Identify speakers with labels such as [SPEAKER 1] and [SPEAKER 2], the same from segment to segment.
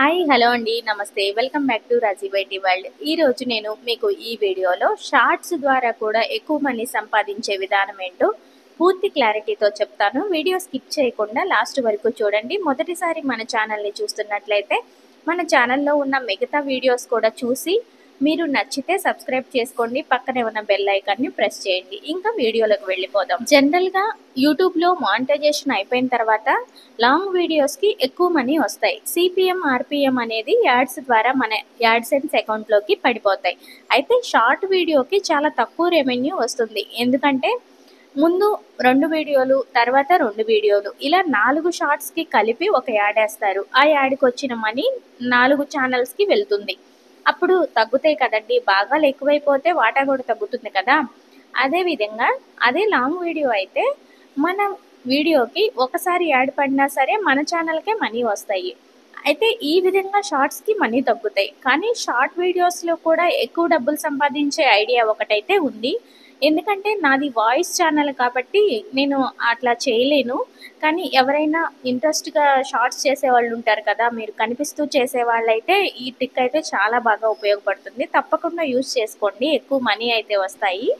[SPEAKER 1] Hi hello అండి నమస్తే welcome back to Raji baity world. ఈరోజు నేను మీకు ఈ వీడియోలో షార్ట్స్ ద్వారా కూడా ఎక్కువ మనీ సంపాదించే విధానం ఏంటో పూర్తి క్లారిటీతో చెప్తాను. వీడియో స్కిప్ చేయకుండా లాస్ట్ వరకు చూడండి. మొదటిసారి మన ఛానల్ని చూస్తున్నట్లయితే మన ఛానల్లో ఉన్న మిగతా వీడియోస్ కూడా చూసి మీరు నచ్చితే సబ్స్క్రైబ్ చేసుకోండి. పక్కనే ఉన్న బెల్ ఐకాన్ని ప్రెస్ చేయండి. ఇంకా వీడియోలోకి వెళ్ళిపోదాం. జనరల్గా యూట్యూబ్లో మానిటైజేషన్ అయిపోయిన తర్వాత లాంగ్ వీడియోస్కి ఎక్కువ మనీ వస్తాయి. సిపిఎం ఆర్పిఎం అనేది యాడ్స్ ద్వారా మన యాడ్సెన్స్ అకౌంట్లోకి పడిపోతాయి. అయితే షార్ట్ వీడియోకి చాలా తక్కువ రెవెన్యూ వస్తుంది. ఎందుకంటే ముందు 2 వీడియోలు, తర్వాత 2 వీడియోలు, ఇలా 4 షార్ట్స్కి కలిపి ఒక యాడ్ వేస్తారు. ఆ యాడ్కి వచ్చిన మనీ 4 ఛానల్స్కి వెళ్తుంది. అప్పుడు తగ్గుతాయి కదండి. భాగాలు ఎక్కువైపోతే వాటా కూడా తగ్గుతుంది కదా. అదేవిధంగా అదే లాంగ్ వీడియో అయితే మన వీడియోకి ఒకసారి యాడ్ పడినా సరే మన ఛానల్కే మనీ వస్తాయి. అయితే ఈ విధంగా షార్ట్స్కి మనీ తగ్గుతాయి. కానీ షార్ట్ వీడియోస్లో కూడా ఎక్కువ డబ్బులు సంపాదించే ఐడియా ఒకటైతే ఉంది. ఎందుకంటే నాది వాయిస్ ఛానల్ కాబట్టి నేను అట్లా చేయలేను. కానీ ఎవరైనా ఇంట్రెస్ట్గా షార్ట్స్ చేసేవాళ్ళు ఉంటారు కదా, మీరు కనిపిస్తూ చేసేవాళ్ళైతే ఈ ట్రిక్ అయితే చాలా బాగా ఉపయోగపడుతుంది. తప్పకుండా యూజ్ చేసుకోండి, ఎక్కువ మనీ అయితే వస్తాయి.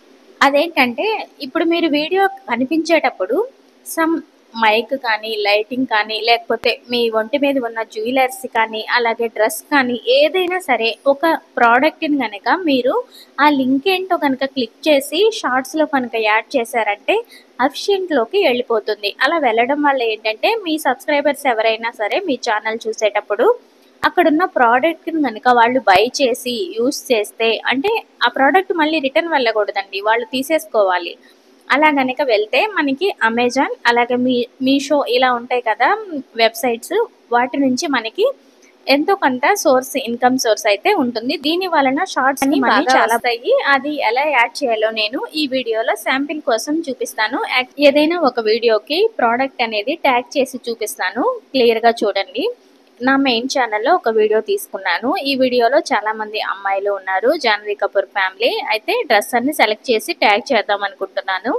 [SPEAKER 1] అదేంటంటే ఇప్పుడు మీరు వీడియో కనిపించేటప్పుడు సమ్ మైక్ కానీ, లైటింగ్ కానీ, లేకపోతే మీ ఒంటి మీద ఉన్న జ్యువెలర్స్ కానీ, అలాగే డ్రెస్ కానీ, ఏదైనా సరే ఒక ప్రోడక్ట్ని కనుక మీరు ఆ లింక్ ఏంటో కనుక క్లిక్ చేసి షార్ట్స్లో కనుక యాడ్ చేశారంటే అఫిషియెంట్లోకి వెళ్ళిపోతుంది. అలా వెళ్ళడం వల్ల ఏంటంటే మీ సబ్స్క్రైబర్స్ ఎవరైనా సరే మీ ఛానల్ చూసేటప్పుడు అక్కడున్న ప్రోడక్ట్ని కనుక వాళ్ళు బై చేసి యూస్ చేస్తే, అంటే ఆ ప్రోడక్ట్ మళ్ళీ రిటర్న్ వెళ్ళకూడదండి, వాళ్ళు తీసేసుకోవాలి. అలా కనుక వెళ్తే మనకి అమెజాన్, అలాగే మీషో ఇలా ఉంటాయి కదా వెబ్సైట్స్, వాటి నుంచి మనకి ఎంతో కొంత ఇన్కమ్ సోర్స్ అయితే ఉంటుంది. దీని వలన షార్ట్స్ అని బాగా చాలా వస్తాయి. అది ఎలా యాడ్ చేయాలో నేను ఈ వీడియోలో శాంపిల్ కోసం చూపిస్తాను. ఏదైనా ఒక వీడియోకి ప్రోడక్ట్ అనేది ట్యాగ్ చేసి చూపిస్తాను, క్లియర్గా చూడండి. నా మెయిన్ ఛానల్లో ఒక వీడియో తీసుకున్నాను. ఈ వీడియోలో చాలా మంది అమ్మాయిలు ఉన్నారు, జాన్వీ కపూర్ ఫ్యామిలీ. అయితే డ్రెస్ అన్ని సెలెక్ట్ చేసి ట్యాగ్ చేద్దాం అనుకుంటున్నాను.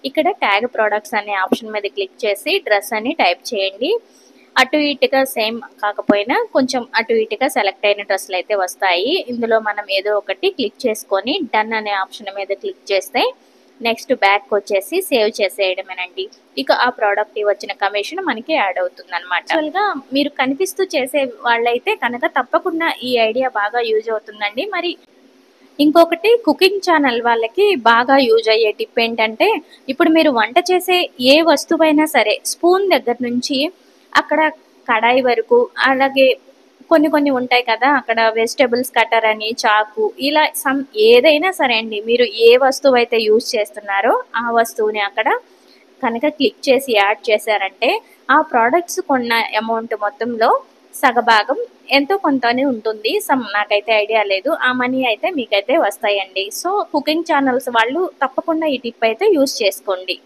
[SPEAKER 1] ఇక్కడ ట్యాగ్ ప్రోడక్ట్స్ అనే ఆప్షన్ మీద క్లిక్ చేసి డ్రెస్ అని టైప్ చేయండి. అటు ఇటుగా సేమ్ కాకపోయినా కొంచెం అటు ఇటుగా సెలెక్ట్ అయిన డ్రెస్సులు అయితే వస్తాయి. ఇందులో మనం ఏదో ఒకటి క్లిక్ చేసుకొని డన్ అనే ఆప్షన్ మీద క్లిక్ చేస్తే నెక్స్ట్ బ్యాక్ వచ్చేసి సేవ్ చేసేయడమేనండి. ఇక ఆ ప్రోడక్ట్ వచ్చిన కమిషన్ మనకి యాడ్ అవుతుంది అనమాట. యాక్చువల్గా మీరు కనిపిస్తూ చేసే వాళ్ళైతే కనుక తప్పకుండా ఈ ఐడియా బాగా యూజ్ అవుతుందండి. మరి ఇంకొకటి కుకింగ్ ఛానల్ వాళ్ళకి బాగా యూజ్ అయ్యే టిప్ ఏంటంటే, ఇప్పుడు మీరు వంట చేసే ఏ వస్తువైనా సరే స్పూన్ దగ్గర నుంచి అక్కడ కడాయి వరకు, అలాగే కొన్ని ఉంటాయి కదా, అక్కడ వెజిటబుల్స్ కటర్ అని, చాకు, ఇలా ఏదైనా సరే అండి, మీరు ఏ వస్తువు అయితే యూజ్ చేస్తున్నారో ఆ వస్తువుని అక్కడ కనుక క్లిక్ చేసి యాడ్ చేశారంటే ఆ ప్రోడక్ట్స్ కొన్న అమౌంట్ మొత్తంలో సగభాగం ఎంతో కొంతనే ఉంటుంది. నాకైతే ఐడియా లేదు, ఆ మనీ అయితే మీకైతే వస్తాయండి. సో కుకింగ్ ఛానల్స్ వాళ్ళు తప్పకుండా ఈ టిప్ అయితే యూజ్ చేసుకోండి.